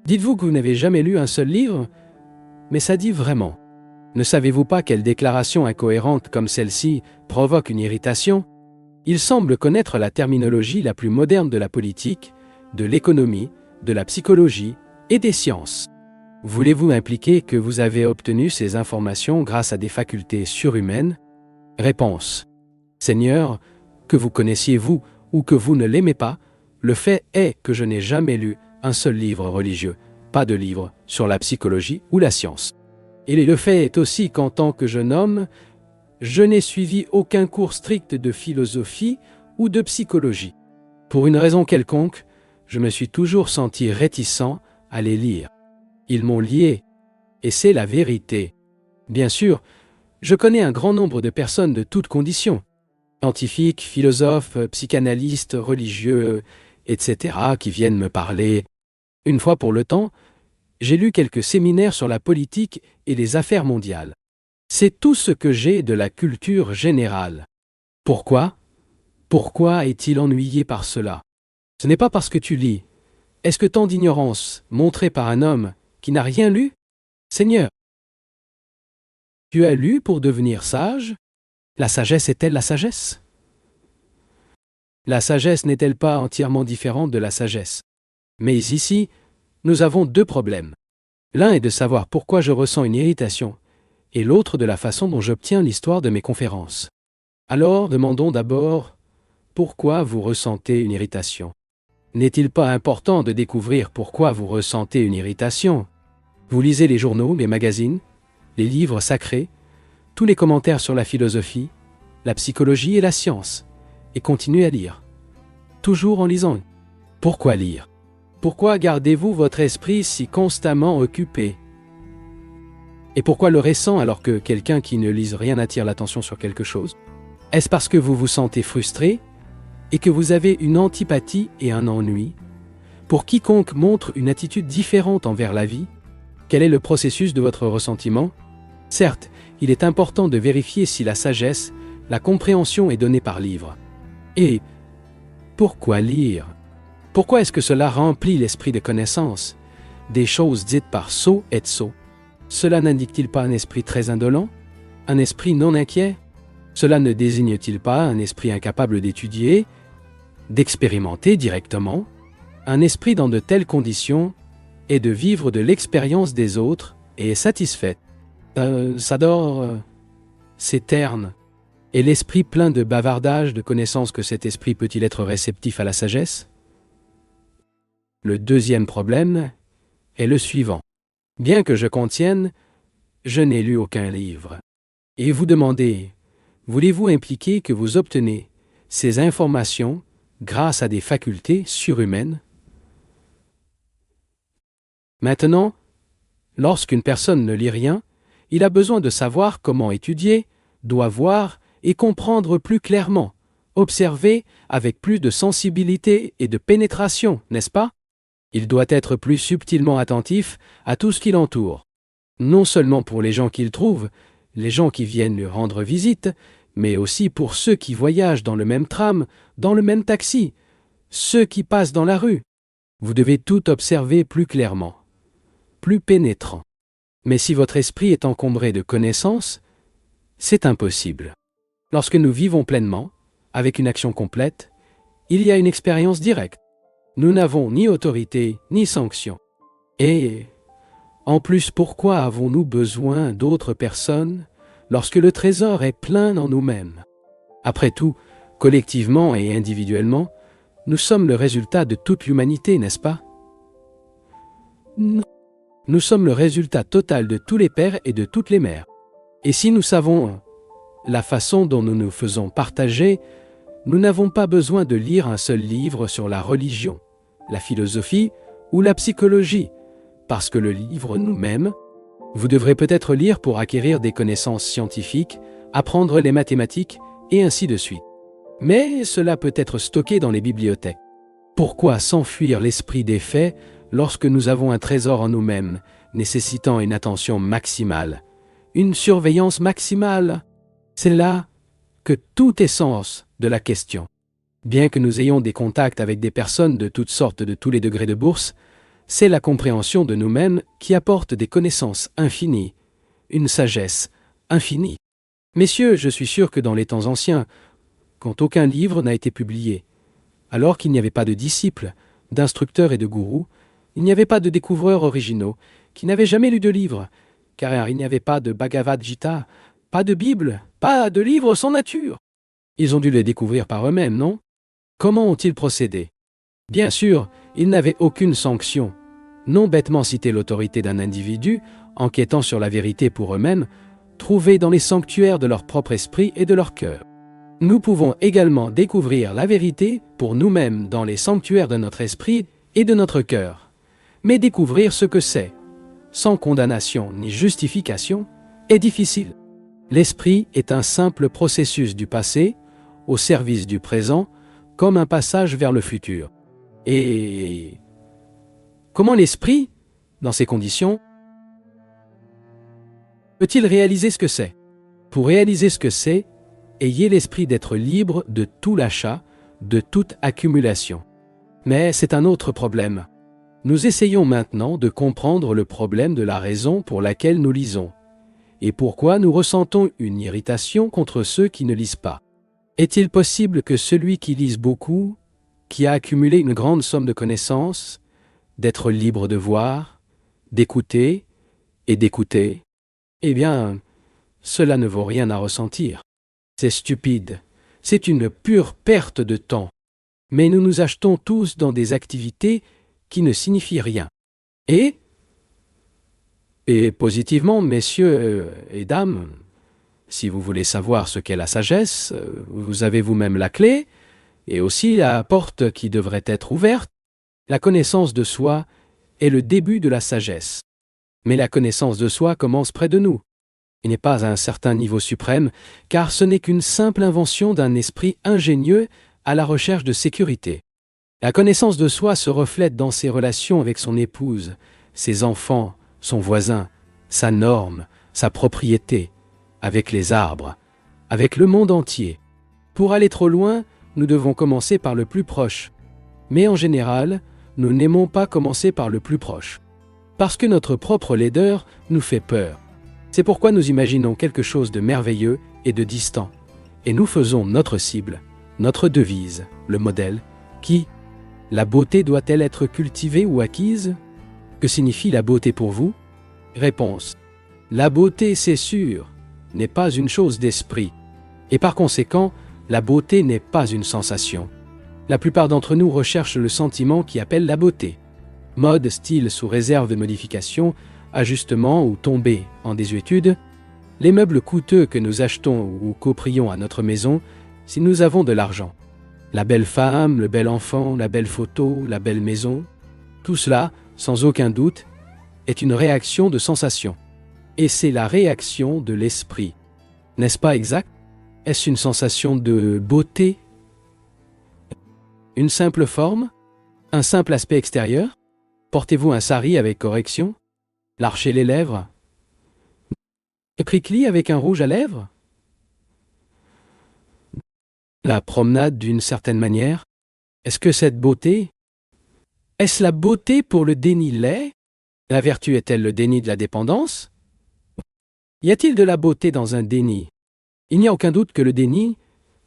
Dites-vous que vous n'avez jamais lu un seul livre? Mais ça dit vraiment. Ne savez-vous pas quelle déclaration incohérente comme celle-ci provoque une irritation? Il semble connaître la terminologie la plus moderne de la politique, de l'économie, de la psychologie et des sciences. Voulez-vous impliquer que vous avez obtenu ces informations grâce à des facultés surhumaines? Réponse. Seigneur, que vous connaissiez vous ou que vous ne l'aimez pas, le fait est que je n'ai jamais lu un seul livre religieux, pas de livre sur la psychologie ou la science. Et le fait est aussi qu'en tant que jeune homme, je n'ai suivi aucun cours strict de philosophie ou de psychologie. Pour une raison quelconque, je me suis toujours senti réticent à les lire. Ils m'ont lié, et c'est la vérité. Bien sûr, je connais un grand nombre de personnes de toutes conditions, scientifiques, philosophes, psychanalystes, religieux, etc., qui viennent me parler. Une fois pour le temps, j'ai lu quelques séminaires sur la politique et les affaires mondiales. C'est tout ce que j'ai de la culture générale. Pourquoi? Pourquoi est-il ennuyé par cela? Ce n'est pas parce que tu lis. Est-ce que tant d'ignorance, montrée par un homme qui n'a rien lu? Seigneur, tu as lu pour devenir sage? La sagesse est-elle la sagesse? La sagesse n'est-elle pas entièrement différente de la sagesse? Mais ici, nous avons deux problèmes. L'un est de savoir pourquoi je ressens une irritation, et l'autre de la façon dont j'obtiens l'histoire de mes conférences. Alors, demandons d'abord, pourquoi vous ressentez une irritation? N'est-il pas important de découvrir pourquoi vous ressentez une irritation? Vous lisez les journaux, les magazines, les livres sacrés, tous les commentaires sur la philosophie, la psychologie et la science, et continuez à lire. Toujours en lisant. Pourquoi lire? Pourquoi gardez-vous votre esprit si constamment occupé? Et pourquoi le récent alors que quelqu'un qui ne lise rien attire l'attention sur quelque chose? Est-ce parce que vous vous sentez frustré et que vous avez une antipathie et un ennui? Pour quiconque montre une attitude différente envers la vie, quel est le processus de votre ressentiment? Certes, il est important de vérifier si la sagesse, la compréhension est donnée par livre. Et pourquoi lire? Pourquoi est-ce que cela remplit l'esprit de connaissance, des choses dites par sots et tso? Cela n'indique-t-il pas un esprit très indolent? Un esprit non inquiet? Cela ne désigne-t-il pas un esprit incapable d'étudier, d'expérimenter directement? Un esprit dans de telles conditions est de vivre de l'expérience des autres et est satisfait. Ça dort, c'est terne. Et l'esprit plein de bavardage, de connaissances que cet esprit peut-il être réceptif à la sagesse? Le deuxième problème est le suivant. Bien que je contienne, je n'ai lu aucun livre. Et vous demandez, voulez-vous impliquer que vous obtenez ces informations grâce à des facultés surhumaines? Maintenant, lorsqu'une personne ne lit rien, il a besoin de savoir comment étudier, doit voir et comprendre plus clairement, observer avec plus de sensibilité et de pénétration, n'est-ce pas? Il doit être plus subtilement attentif à tout ce qui l'entoure. Non seulement pour les gens qu'il trouve, les gens qui viennent lui rendre visite, mais aussi pour ceux qui voyagent dans le même tram, dans le même taxi, ceux qui passent dans la rue. Vous devez tout observer plus clairement, plus pénétrant. Mais si votre esprit est encombré de connaissances, c'est impossible. Lorsque nous vivons pleinement, avec une action complète, il y a une expérience directe. Nous n'avons ni autorité, ni sanction. Et, en plus, pourquoi avons-nous besoin d'autres personnes lorsque le trésor est plein en nous-mêmes? Après tout, collectivement et individuellement, nous sommes le résultat de toute l'humanité, n'est-ce pas? Non. Nous sommes le résultat total de tous les pères et de toutes les mères. Et si nous savons la façon dont nous nous faisons partager, nous n'avons pas besoin de lire un seul livre sur la religion, la philosophie ou la psychologie, parce que le livre nous-mêmes, vous devrez peut-être lire pour acquérir des connaissances scientifiques, apprendre les mathématiques, et ainsi de suite. Mais cela peut être stocké dans les bibliothèques. Pourquoi s'enfuir l'esprit des faits lorsque nous avons un trésor en nous-mêmes, nécessitant une attention maximale, une surveillance maximale? C'est là que tout est sens de la question. Bien que nous ayons des contacts avec des personnes de toutes sortes de tous les degrés de bourse, C'est la compréhension de nous-mêmes qui apporte des connaissances infinies, une sagesse infinie. Messieurs, je suis sûr que dans les temps anciens, quand aucun livre n'a été publié, alors qu'il n'y avait pas de disciples, d'instructeurs et de gourous, il n'y avait pas de découvreurs originaux, qui n'avaient jamais lu de livre, car il n'y avait pas de Bhagavad Gita, pas de Bible, pas de livre sans nature. Ils ont dû les découvrir par eux-mêmes, non? Comment ont-ils procédé? Bien sûr, ils n'avaient aucune sanction. Non bêtement citer l'autorité d'un individu, enquêtant sur la vérité pour eux-mêmes, trouvée dans les sanctuaires de leur propre esprit et de leur cœur. Nous pouvons également découvrir la vérité pour nous-mêmes dans les sanctuaires de notre esprit et de notre cœur. Mais découvrir ce que c'est, sans condamnation ni justification, est difficile. L'esprit est un simple processus du passé, au service du présent, comme un passage vers le futur. Et comment l'esprit, dans ces conditions, peut-il réaliser ce que c'est? Pour réaliser ce que c'est, ayez l'esprit d'être libre de tout l'achat, de toute accumulation. Mais c'est un autre problème. Nous essayons maintenant de comprendre le problème de la raison pour laquelle nous lisons, et pourquoi nous ressentons une irritation contre ceux qui ne lisent pas. Est-il possible que celui qui lise beaucoup, qui a accumulé une grande somme de connaissances, d'être libre de voir, d'écouter et d'écouter? Eh bien, cela ne vaut rien à ressentir. C'est stupide, c'est une pure perte de temps. Mais nous nous achetons tous dans des activités qui ne signifient rien. Et positivement, messieurs et dames, si vous voulez savoir ce qu'est la sagesse, vous avez vous-même la clé, et aussi la porte qui devrait être ouverte. La connaissance de soi est le début de la sagesse. Mais la connaissance de soi commence près de nous. Il n'est pas à un certain niveau suprême, car ce n'est qu'une simple invention d'un esprit ingénieux à la recherche de sécurité. La connaissance de soi se reflète dans ses relations avec son épouse, ses enfants, son voisin, sa norme, sa propriété, avec les arbres, avec le monde entier. Pour aller trop loin, nous devons commencer par le plus proche. Mais en général, nous n'aimons pas commencer par le plus proche. Parce que notre propre laideur nous fait peur. C'est pourquoi nous imaginons quelque chose de merveilleux et de distant. Et nous faisons notre cible, notre devise, le modèle, qui, la beauté doit-elle être cultivée ou acquise? Que signifie la beauté pour vous? Réponse. La beauté, c'est sûr, n'est pas une chose d'esprit. Et par conséquent, la beauté n'est pas une sensation. La plupart d'entre nous recherchent le sentiment qui appelle la beauté. Mode, style sous réserve de modification, ajustement ou tomber en désuétude, les meubles coûteux que nous achetons ou coprions à notre maison si nous avons de l'argent. La belle femme, le bel enfant, la belle photo, la belle maison, tout cela, sans aucun doute, est une réaction de sensation. Et c'est la réaction de l'esprit. N'est-ce pas exact? Est-ce une sensation de beauté? Une simple forme? Un simple aspect extérieur? Portez-vous un sari avec correction? L'archer les lèvres? Prickly avec un rouge à lèvres? La promenade d'une certaine manière? Est-ce que cette beauté? Est-ce la beauté pour le déni laid? La vertu est-elle le déni de la dépendance? Y a-t-il de la beauté dans un déni? Il n'y a aucun doute que le déni,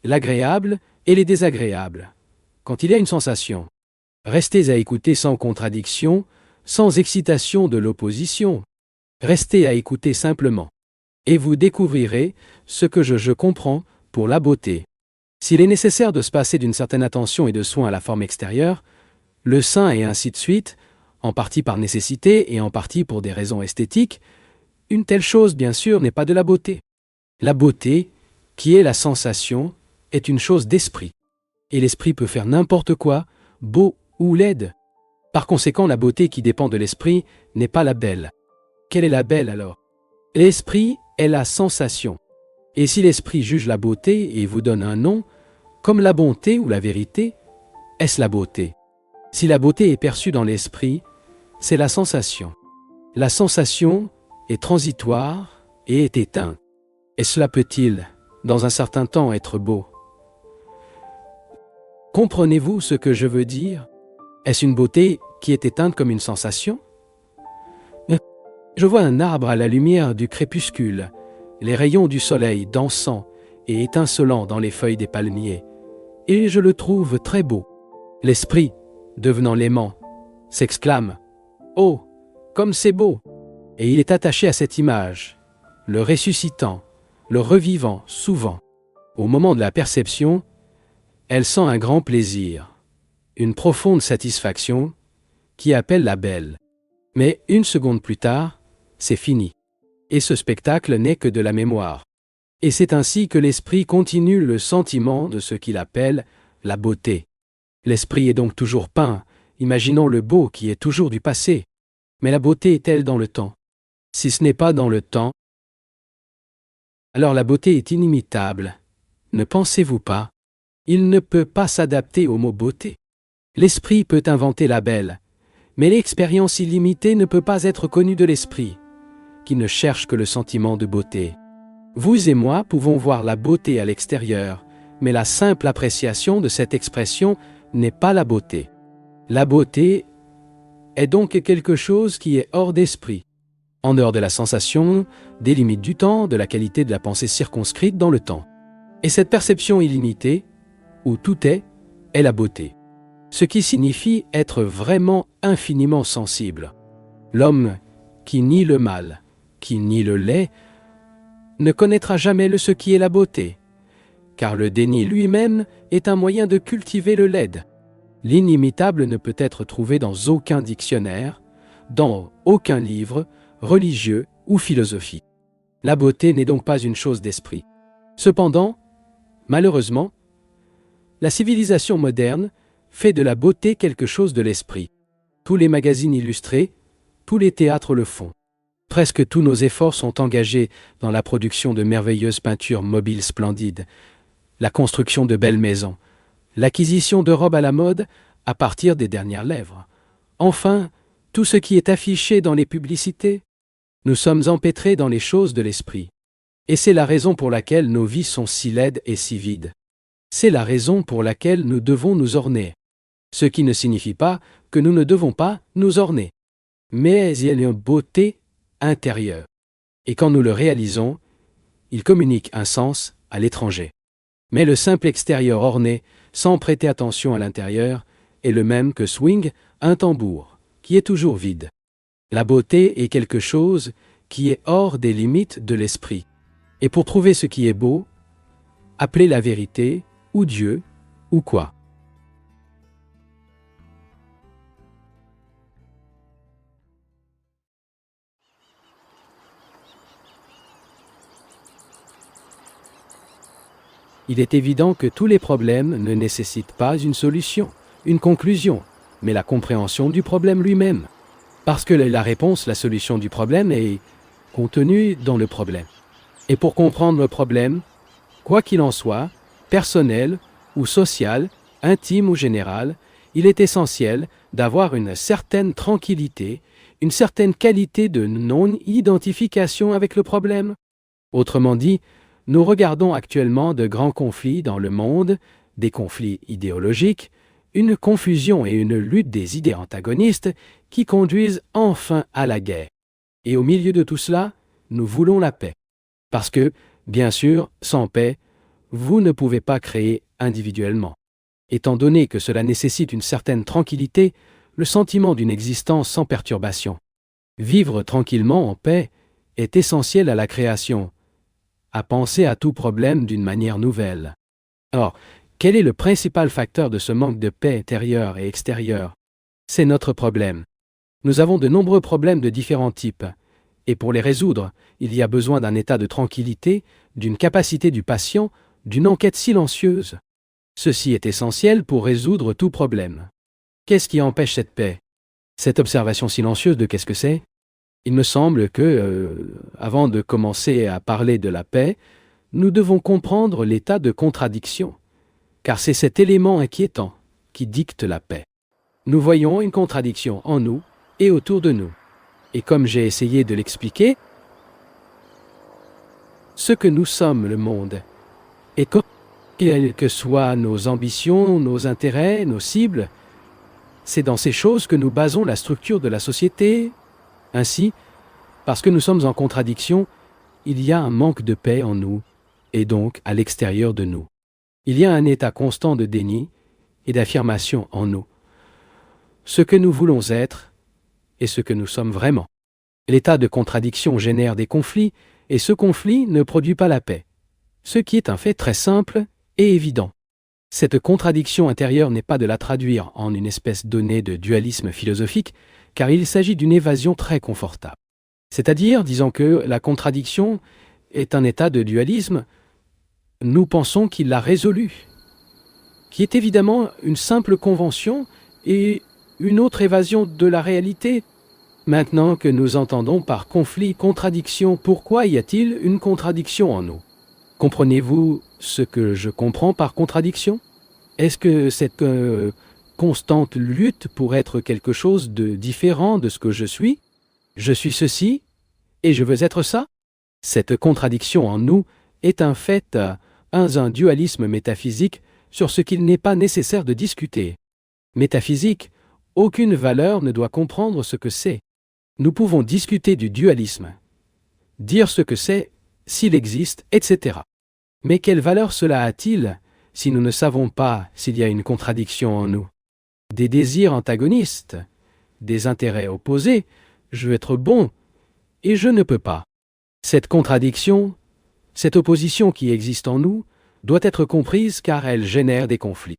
l'agréable et les désagréables. Quand il y a une sensation, restez à écouter sans contradiction, sans excitation de l'opposition. Restez à écouter simplement. Et vous découvrirez ce que je comprends pour la beauté. S'il est nécessaire de se passer d'une certaine attention et de soin à la forme extérieure, le sein et ainsi de suite, en partie par nécessité et en partie pour des raisons esthétiques, une telle chose, bien sûr, n'est pas de la beauté. La beauté, qui est la sensation, est une chose d'esprit. Et l'esprit peut faire n'importe quoi, beau ou laide. Par conséquent, la beauté qui dépend de l'esprit n'est pas la belle. Quelle est la belle alors? L'esprit est la sensation. Et si l'esprit juge la beauté et vous donne un nom, comme la bonté ou la vérité, est-ce la beauté? Si la beauté est perçue dans l'esprit, c'est la sensation. La sensation est transitoire et est éteinte. Et cela peut-il, dans un certain temps, être beau? Comprenez-vous ce que je veux dire? Est-ce une beauté qui est éteinte comme une sensation? Je vois un arbre à la lumière du crépuscule, les rayons du soleil dansant et étincelant dans les feuilles des palmiers, et je le trouve très beau. L'esprit, devenant l'aimant, s'exclame « Oh, comme c'est beau !» Et il est attaché à cette image, le ressuscitant, le revivant souvent. Au moment de la perception, elle sent un grand plaisir, une profonde satisfaction qui appelle la belle. Mais une seconde plus tard, c'est fini. Et ce spectacle n'est que de la mémoire. Et c'est ainsi que l'esprit continue le sentiment de ce qu'il appelle la beauté. L'esprit est donc toujours peint, imaginons le beau qui est toujours du passé. Mais la beauté est-elle dans le temps? Si ce n'est pas dans le temps, alors la beauté est inimitable. Ne pensez-vous pas? Il ne peut pas s'adapter au mot beauté. L'esprit peut inventer la belle, mais l'expérience illimitée ne peut pas être connue de l'esprit, qui ne cherche que le sentiment de beauté. Vous et moi pouvons voir la beauté à l'extérieur, mais la simple appréciation de cette expression n'est pas la beauté. La beauté est donc quelque chose qui est hors d'esprit, en dehors de la sensation, des limites du temps, de la qualité de la pensée circonscrite dans le temps. Et cette perception illimitée, où tout est la beauté. Ce qui signifie être vraiment infiniment sensible. L'homme qui nie le mal, qui nie le laid, ne connaîtra jamais ce qui est la beauté, car le déni lui-même est un moyen de cultiver le laid. L'inimitable ne peut être trouvé dans aucun dictionnaire, dans aucun livre, religieux ou philosophique. La beauté n'est donc pas une chose d'esprit. Cependant, malheureusement, la civilisation moderne fait de la beauté quelque chose de l'esprit. Tous les magazines illustrés, tous les théâtres le font. Presque tous nos efforts sont engagés dans la production de merveilleuses peintures mobiles splendides, la construction de belles maisons, l'acquisition de robes à la mode à partir des dernières lèvres. Enfin, tout ce qui est affiché dans les publicités. Nous sommes empêtrés dans les choses de l'esprit. Et c'est la raison pour laquelle nos vies sont si laides et si vides. C'est la raison pour laquelle nous devons nous orner. Ce qui ne signifie pas que nous ne devons pas nous orner. Mais il y a une beauté intérieure. Et quand nous le réalisons, il communique un sens à l'étranger. Mais le simple extérieur orné, sans prêter attention à l'intérieur, est le même que swing un tambour, qui est toujours vide. La beauté est quelque chose qui est hors des limites de l'esprit. Et pour trouver ce qui est beau, appelez la vérité, ou Dieu, ou quoi. Il est évident que tous les problèmes ne nécessitent pas une solution, une conclusion, mais la compréhension du problème lui-même. Parce que la réponse, la solution du problème est contenue dans le problème. Et pour comprendre le problème, quoi qu'il en soit, personnel ou social, intime ou général, il est essentiel d'avoir une certaine tranquillité, une certaine qualité de non-identification avec le problème. Autrement dit, nous regardons actuellement de grands conflits dans le monde, des conflits idéologiques, une confusion et une lutte des idées antagonistes qui conduisent enfin à la guerre. Et au milieu de tout cela, nous voulons la paix. Parce que, bien sûr, sans paix, vous ne pouvez pas créer individuellement. Étant donné que cela nécessite une certaine tranquillité, le sentiment d'une existence sans perturbation. Vivre tranquillement en paix est essentiel à la création, à penser à tout problème d'une manière nouvelle. Or, quel est le principal facteur de ce manque de paix intérieure et extérieure? C'est notre problème. Nous avons de nombreux problèmes de différents types, et pour les résoudre, il y a besoin d'un état de tranquillité, d'une capacité du patient, d'une enquête silencieuse. Ceci est essentiel pour résoudre tout problème. Qu'est-ce qui empêche cette paix? Cette observation silencieuse de qu'est-ce que c'est? Il me semble que, avant de commencer à parler de la paix, nous devons comprendre l'état de contradiction, car c'est cet élément inquiétant qui dicte la paix. Nous voyons une contradiction en nous et autour de nous. Et comme j'ai essayé de l'expliquer, ce que nous sommes, le monde, et quelles que soient nos ambitions, nos intérêts, nos cibles, C'est dans ces choses que nous basons la structure de la société. Ainsi, parce que nous sommes en contradiction, il y a un manque de paix en nous, et donc à l'extérieur de nous. Il y a un état constant de déni et d'affirmation en nous. Ce que nous voulons être et ce que nous sommes vraiment. L'état de contradiction génère des conflits, et ce conflit ne produit pas la paix, ce qui est un fait très simple et évident. Cette contradiction intérieure n'est pas de la traduire en une espèce donnée de dualisme philosophique, car il s'agit d'une évasion très confortable. C'est-à-dire, disons que la contradiction est un état de dualisme, nous pensons qu'il l'a résolu, qui est évidemment une simple convention et une autre évasion de la réalité. Maintenant que nous entendons par conflit, contradiction, pourquoi y a-t-il une contradiction en nous? Comprenez-vous ce que je comprends par contradiction? Est-ce que cette constante lutte pour être quelque chose de différent de ce que je suis? Je suis ceci et je veux être ça? Cette contradiction en nous est un fait, un dualisme métaphysique sur ce qu'il n'est pas nécessaire de discuter. Métaphysique, aucune valeur ne doit comprendre ce que c'est. Nous pouvons discuter du dualisme, dire ce que c'est, s'il existe, etc. Mais quelle valeur cela a-t-il si nous ne savons pas s'il y a une contradiction en nous? Des désirs antagonistes, des intérêts opposés, je veux être bon et je ne peux pas. Cette contradiction, cette opposition qui existe en nous, doit être comprise car elle génère des conflits.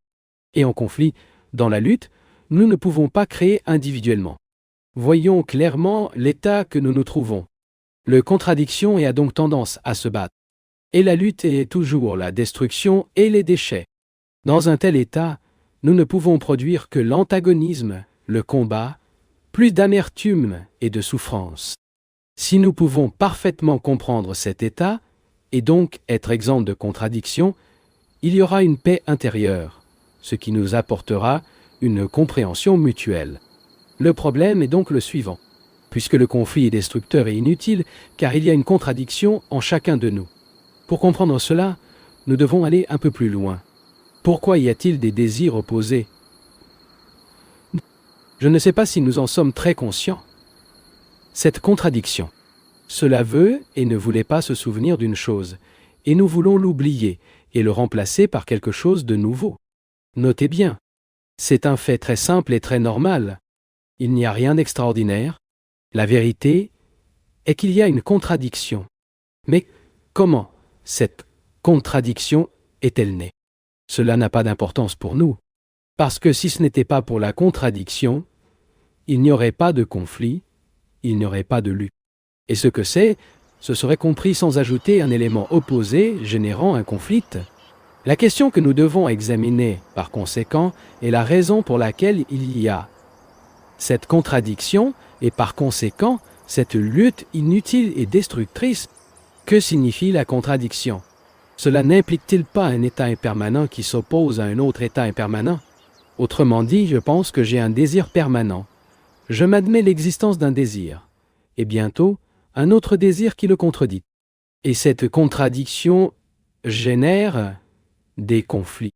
Et en conflit, dans la lutte, nous ne pouvons pas créer individuellement. Voyons clairement l'état que nous nous trouvons. Le contradiction a donc tendance à se battre. Et la lutte est toujours la destruction et les déchets. Dans un tel état, nous ne pouvons produire que l'antagonisme, le combat, plus d'amertume et de souffrance. Si nous pouvons parfaitement comprendre cet état, et donc être exempts de contradiction, il y aura une paix intérieure, ce qui nous apportera une compréhension mutuelle. Le problème est donc le suivant, puisque le conflit est destructeur et inutile, car il y a une contradiction en chacun de nous. Pour comprendre cela, nous devons aller un peu plus loin. Pourquoi y a-t-il des désirs opposés? Je ne sais pas si nous en sommes très conscients. Cette contradiction, cela veut et ne voulait pas se souvenir d'une chose, et nous voulons l'oublier et le remplacer par quelque chose de nouveau. Notez bien, c'est un fait très simple et très normal. Il n'y a rien d'extraordinaire. La vérité est qu'il y a une contradiction. Mais comment cette contradiction est-elle née? Cela n'a pas d'importance pour nous, parce que si ce n'était pas pour la contradiction, il n'y aurait pas de conflit, il n'y aurait pas de lutte. Et ce que c'est, ce serait compris sans ajouter un élément opposé générant un conflit. La question que nous devons examiner, par conséquent, est la raison pour laquelle il y a cette contradiction et par conséquent cette lutte inutile et destructrice. Que signifie la contradiction? Cela n'implique-t-il pas un état impermanent qui s'oppose à un autre état impermanent? Autrement dit, je pense que j'ai un désir permanent. Je m'admets l'existence d'un désir, et bientôt un autre désir qui le contredit. Et cette contradiction génère des conflits.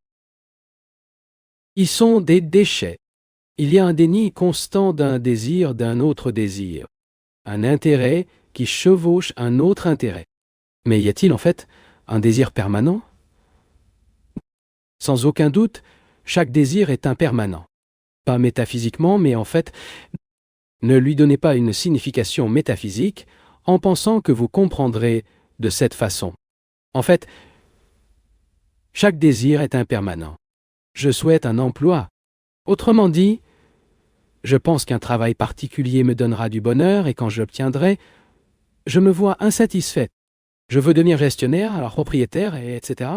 Ils sont des déchets. Il y a un déni constant d'un désir d'un autre désir, un intérêt qui chevauche un autre intérêt. Mais y a-t-il en fait un désir permanent? Sans aucun doute, chaque désir est impermanent. Pas métaphysiquement, mais en fait, ne lui donnez pas une signification métaphysique en pensant que vous comprendrez de cette façon. En fait, chaque désir est impermanent. Je souhaite un emploi. Autrement dit, je pense qu'un travail particulier me donnera du bonheur et quand je l'obtiendrai, je me vois insatisfait. Je veux devenir gestionnaire, alors propriétaire, etc.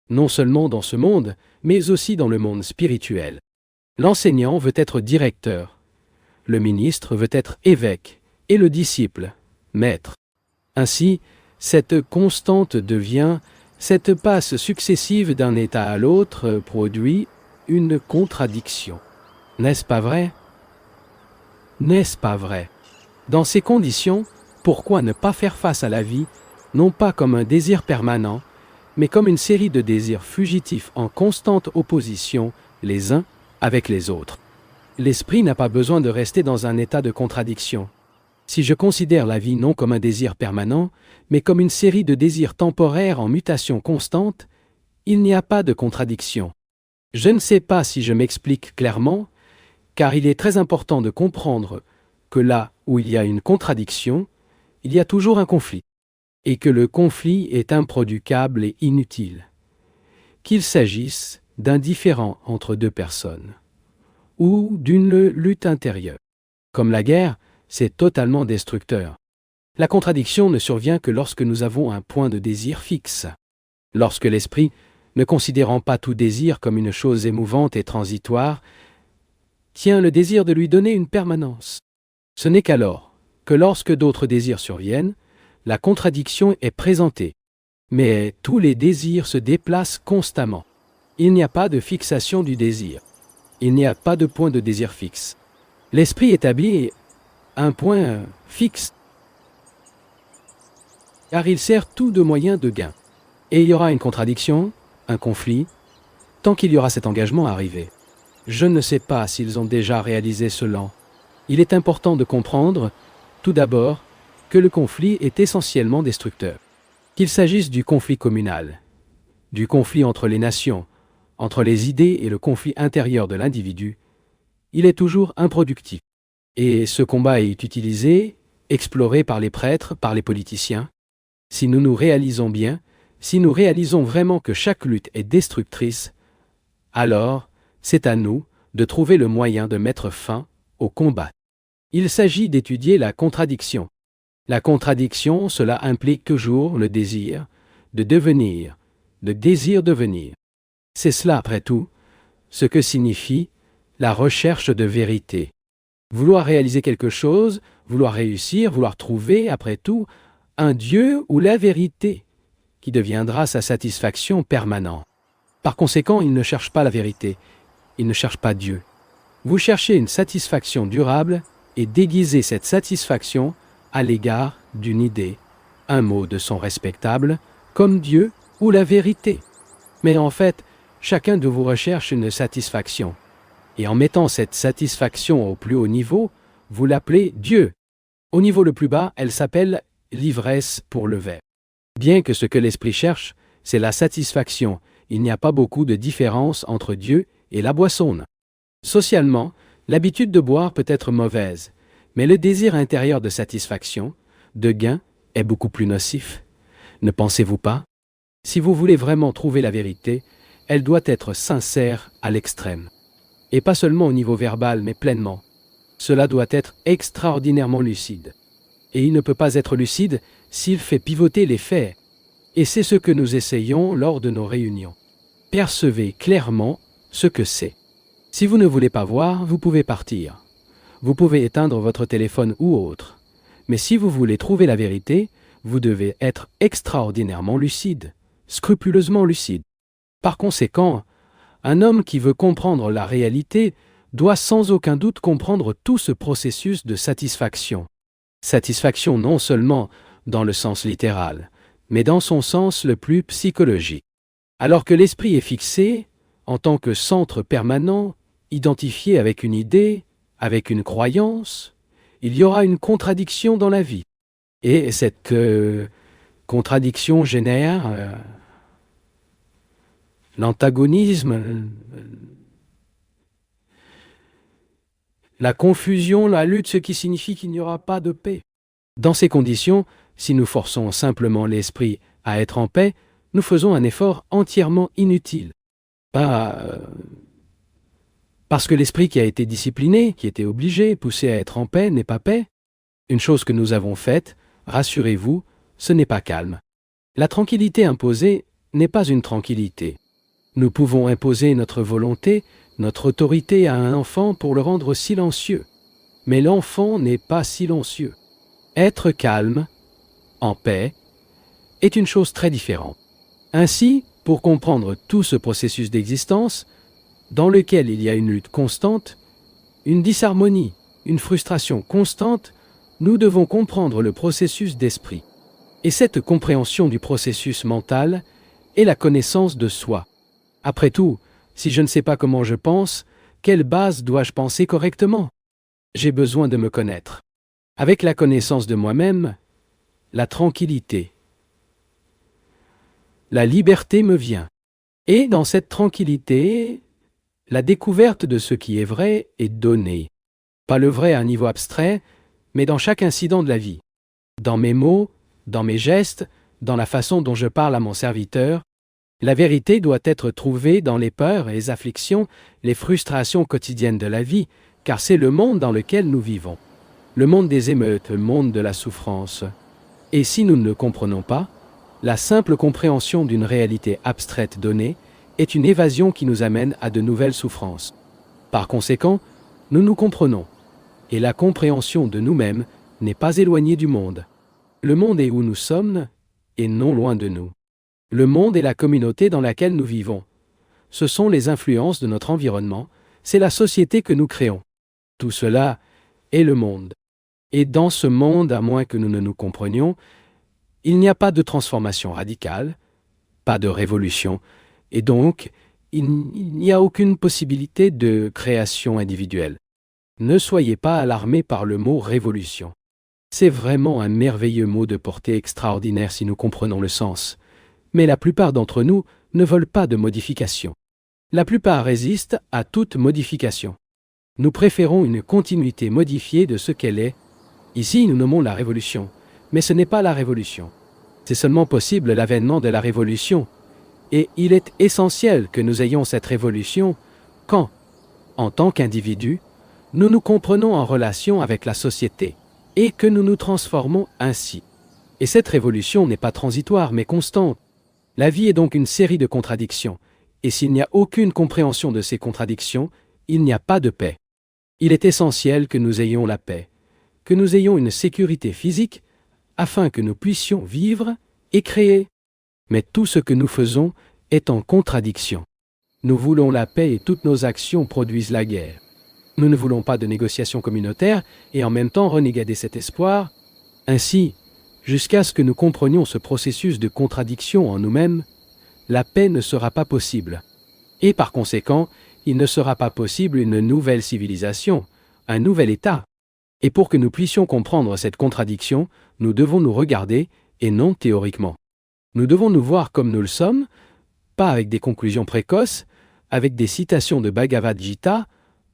Non seulement dans ce monde, mais aussi dans le monde spirituel. L'enseignant veut être directeur. Le ministre veut être évêque et le disciple, maître. Ainsi, cette constante devient, cette passe successive d'un état à l'autre produit une contradiction. N'est-ce pas vrai? N'est-ce pas vrai? Dans ces conditions, pourquoi ne pas faire face à la vie, non pas comme un désir permanent, mais comme une série de désirs fugitifs en constante opposition les uns avec les autres? L'esprit n'a pas besoin de rester dans un état de contradiction. Si je considère la vie non comme un désir permanent, mais comme une série de désirs temporaires en mutation constante, il n'y a pas de contradiction. Je ne sais pas si je m'explique clairement, car il est très important de comprendre que là où il y a une contradiction, il y a toujours un conflit, et que le conflit est improductible et inutile. Qu'il s'agisse d'un différend entre deux personnes, ou d'une lutte intérieure. Comme la guerre, c'est totalement destructeur. La contradiction ne survient que lorsque nous avons un point de désir fixe. Lorsque l'esprit, ne considérant pas tout désir comme une chose émouvante et transitoire, tient le désir de lui donner une permanence. Ce n'est qu'alors que lorsque d'autres désirs surviennent, la contradiction est présentée. Mais tous les désirs se déplacent constamment. Il n'y a pas de fixation du désir. Il n'y a pas de point de désir fixe. L'esprit établit un point fixe, car il sert tout de moyen de gain. Et il y aura une contradiction, un conflit, tant qu'il y aura cet engagement à arriver. Je ne sais pas s'ils ont déjà réalisé cela. Il est important de comprendre, tout d'abord, que le conflit est essentiellement destructeur. Qu'il s'agisse du conflit communal, du conflit entre les nations, entre les idées et le conflit intérieur de l'individu, il est toujours improductif. Et ce combat est utilisé, exploré par les prêtres, par les politiciens. Si nous nous réalisons bien, si nous réalisons vraiment que chaque lutte est destructrice, alors c'est à nous de trouver le moyen de mettre fin au combat. Il s'agit d'étudier la contradiction. La contradiction, cela implique toujours le désir de devenir, le désir devenir. C'est cela, après tout, ce que signifie la recherche de vérité. Vouloir réaliser quelque chose, vouloir réussir, vouloir trouver, après tout, un Dieu ou la vérité, qui deviendra sa satisfaction permanente. Par conséquent, il ne cherche pas la vérité, il ne cherche pas Dieu. Vous cherchez une satisfaction durable et déguisez cette satisfaction à l'égard d'une idée, un mot de son respectable, comme Dieu ou la vérité. Mais en fait, chacun de vous recherche une satisfaction. Et en mettant cette satisfaction au plus haut niveau, vous l'appelez Dieu. Au niveau le plus bas, elle s'appelle l'ivresse pour le verre. Bien que ce que l'esprit cherche, c'est la satisfaction, il n'y a pas beaucoup de différence entre Dieu et la boisson. Socialement, l'habitude de boire peut être mauvaise, mais le désir intérieur de satisfaction, de gain, est beaucoup plus nocif. Ne pensez-vous pas? Si vous voulez vraiment trouver la vérité, elle doit être sincère à l'extrême. Et pas seulement au niveau verbal, mais pleinement. Cela doit être extraordinairement lucide. Et il ne peut pas être lucide s'il fait pivoter les faits. Et c'est ce que nous essayons lors de nos réunions. Percevez clairement ce que c'est. Si vous ne voulez pas voir, vous pouvez partir. Vous pouvez éteindre votre téléphone ou autre. Mais si vous voulez trouver la vérité, vous devez être extraordinairement lucide, scrupuleusement lucide. Par conséquent, un homme qui veut comprendre la réalité doit sans aucun doute comprendre tout ce processus de satisfaction. Satisfaction non seulement dans le sens littéral, mais dans son sens le plus psychologique. Alors que l'esprit est fixé, en tant que centre permanent, identifié avec une idée, avec une croyance, il y aura une contradiction dans la vie. Et cette contradiction génère l'antagonisme, la confusion, la lutte, ce qui signifie qu'il n'y aura pas de paix. Dans ces conditions, si nous forçons simplement l'esprit à être en paix, nous faisons un effort entièrement inutile. Pas parce que l'esprit qui a été discipliné, qui était obligé, poussé à être en paix, n'est pas paix. Une chose que nous avons faite, rassurez-vous, ce n'est pas calme. La tranquillité imposée n'est pas une tranquillité. Nous pouvons imposer notre volonté, notre autorité à un enfant pour le rendre silencieux. Mais l'enfant n'est pas silencieux. Être calme, en paix, est une chose très différente. Ainsi, pour comprendre tout ce processus d'existence, dans lequel il y a une lutte constante, une disharmonie, une frustration constante, nous devons comprendre le processus d'esprit. Et cette compréhension du processus mental est la connaissance de soi. Après tout, si je ne sais pas comment je pense, quelle base dois-je penser correctement? J'ai besoin de me connaître. Avec la connaissance de moi-même, la tranquillité, la liberté me vient. Et dans cette tranquillité, la découverte de ce qui est vrai est donnée. Pas le vrai à un niveau abstrait, mais dans chaque incident de la vie. Dans mes mots, dans mes gestes, dans la façon dont je parle à mon serviteur, la vérité doit être trouvée dans les peurs et les afflictions, les frustrations quotidiennes de la vie, car c'est le monde dans lequel nous vivons. Le monde des émeutes, le monde de la souffrance. Et si nous ne le comprenons pas, la simple compréhension d'une réalité abstraite donnée est une évasion qui nous amène à de nouvelles souffrances. Par conséquent, nous nous comprenons, et la compréhension de nous-mêmes n'est pas éloignée du monde. Le monde est où nous sommes, et non loin de nous. Le monde est la communauté dans laquelle nous vivons. Ce sont les influences de notre environnement, c'est la société que nous créons. Tout cela est le monde. Et dans ce monde, à moins que nous ne nous comprenions, il n'y a pas de transformation radicale, pas de révolution, et donc il n'y a aucune possibilité de création individuelle. Ne soyez pas alarmés par le mot révolution. C'est vraiment un merveilleux mot de portée extraordinaire si nous comprenons le sens. Mais la plupart d'entre nous ne veulent pas de modification. La plupart résistent à toute modification. Nous préférons une continuité modifiée de ce qu'elle est. Ici, nous nommons la révolution, mais ce n'est pas la révolution. C'est seulement possible l'avènement de la révolution. Et il est essentiel que nous ayons cette révolution quand, en tant qu'individus, nous nous comprenons en relation avec la société et que nous nous transformons ainsi. Et cette révolution n'est pas transitoire mais constante. La vie est donc une série de contradictions, et s'il n'y a aucune compréhension de ces contradictions, il n'y a pas de paix. Il est essentiel que nous ayons la paix, que nous ayons une sécurité physique, afin que nous puissions vivre et créer. Mais tout ce que nous faisons est en contradiction. Nous voulons la paix et toutes nos actions produisent la guerre. Nous ne voulons pas de négociations communautaires et en même temps renégader cet espoir. Ainsi, jusqu'à ce que nous comprenions ce processus de contradiction en nous-mêmes, la paix ne sera pas possible. Et par conséquent, il ne sera pas possible une nouvelle civilisation, un nouvel État. Et pour que nous puissions comprendre cette contradiction, nous devons nous regarder, et non théoriquement. Nous devons nous voir comme nous le sommes, pas avec des conclusions précoces, avec des citations de Bhagavad Gita,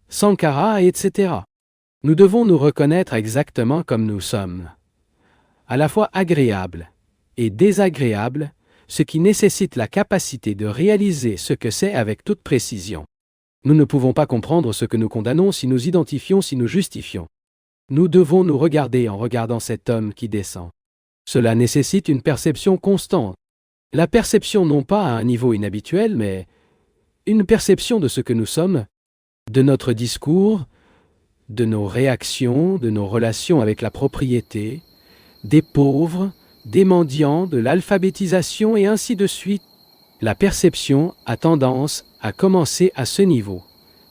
Sankara, etc. Nous devons nous reconnaître exactement comme nous sommes. À la fois agréable et désagréable, ce qui nécessite la capacité de réaliser ce que c'est avec toute précision. Nous ne pouvons pas comprendre ce que nous condamnons si nous identifions, si nous justifions. Nous devons nous regarder en regardant cet homme qui descend. Cela nécessite une perception constante. La perception non pas à un niveau inhabituel, mais une perception de ce que nous sommes, de notre discours, de nos réactions, de nos relations avec la propriété, des pauvres, des mendiants, de l'alphabétisation et ainsi de suite. La perception a tendance à commencer à ce niveau,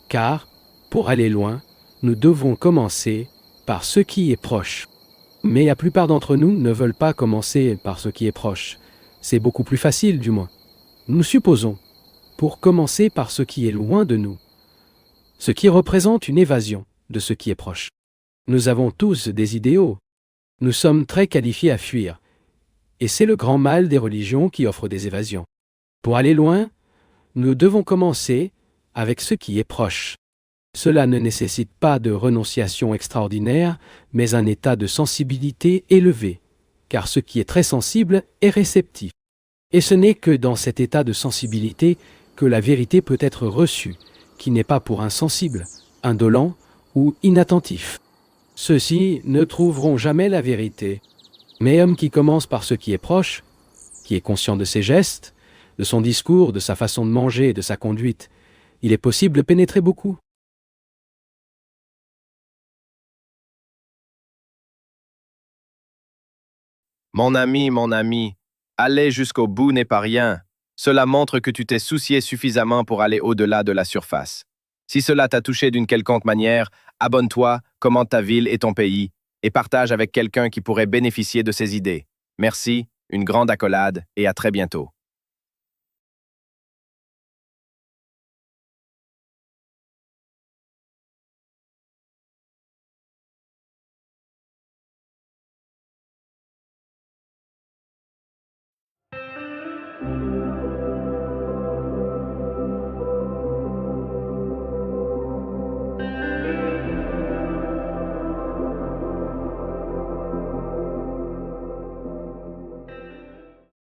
car, pour aller loin, nous devons commencer par ce qui est proche. Mais la plupart d'entre nous ne veulent pas commencer par ce qui est proche. C'est beaucoup plus facile, du moins. Nous supposons, pour commencer par ce qui est loin de nous, ce qui représente une évasion de ce qui est proche. Nous avons tous des idéaux. Nous sommes très qualifiés à fuir. Et c'est le grand mal des religions qui offrent des évasions. Pour aller loin, nous devons commencer avec ce qui est proche. Cela ne nécessite pas de renonciation extraordinaire, mais un état de sensibilité élevé, car ce qui est très sensible est réceptif. Et ce n'est que dans cet état de sensibilité que la vérité peut être reçue, qui n'est pas pour insensible, indolent ou inattentif. Ceux-ci ne trouveront jamais la vérité. Mais homme qui commence par ce qui est proche, qui est conscient de ses gestes, de son discours, de sa façon de manger et de sa conduite, il est possible de pénétrer beaucoup. Mon ami, aller jusqu'au bout n'est pas rien. Cela montre que tu t'es soucié suffisamment pour aller au-delà de la surface. Si cela t'a touché d'une quelconque manière, abonne-toi, commente ta ville et ton pays, et partage avec quelqu'un qui pourrait bénéficier de ces idées. Merci, une grande accolade, et à très bientôt.